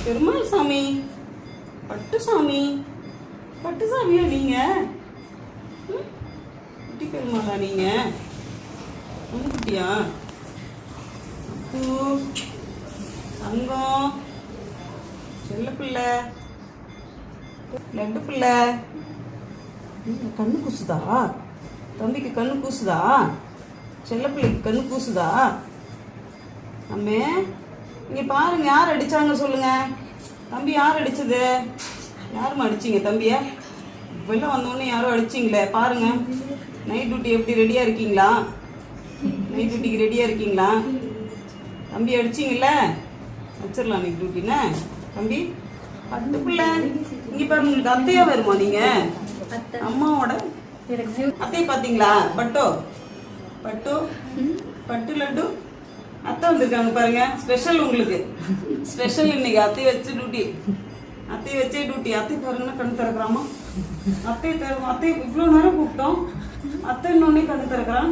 பெருமாள் சாமி, பட்டு சாமி, பட்டு சாமியா நீங்க? குட்டி பெருமாளா நீங்க? குட்டியா? பூ, தங்கம், செல்ல பிள்ளை, லட்டு பிள்ளை. கண்ணு கூசுதா? தம்பிக்கு கண்ணு கூசுதா? செல்ல பிள்ளைக்கு கண்ணு கூசுதா? அம்மே இங்க பாருங்க, யார் அடிச்சாங்க சொல்லுங்க. தம்பி யார் அடிச்சது? யாருமா அடிச்சிங்க தம்பிய? வெளில வந்தோடனே யாரோ அடிச்சிங்களே பாருங்க. நைட் டியூட்டி எப்படி ரெடியா இருக்கீங்களா? நைட் டியூட்டிக்கு ரெடியா இருக்கீங்களா? தம்பி அடிச்சிங்கல்ல, வச்சிடலாம் நைட் டியூட்டின்னு. தம்பி பட்டு பிள்ளை, இங்க பாருங்க, உங்களுக்கு அத்தையா வருமா நீங்க? அம்மாவோட அத்தையை பாத்தீங்களா? பட்டோ பட்டு பட்டு லட்டு அத்தை வந்திருக்காங்க பாருங்க. ஸ்பெஷல் உங்களுக்கு, ஸ்பெஷல் இன்னைக்கு. அத்தையை வச்சு டியூட்டி, அத்தையை வச்சே டியூட்டி. அத்தை பாருங்கன்னா கண்ணு திறக்கிறாமா? அத்தை இவ்வளோ நேரம் கூப்பிட்டோம், அத்தை இன்னொன்னே கண்ணு திறக்கிறான்.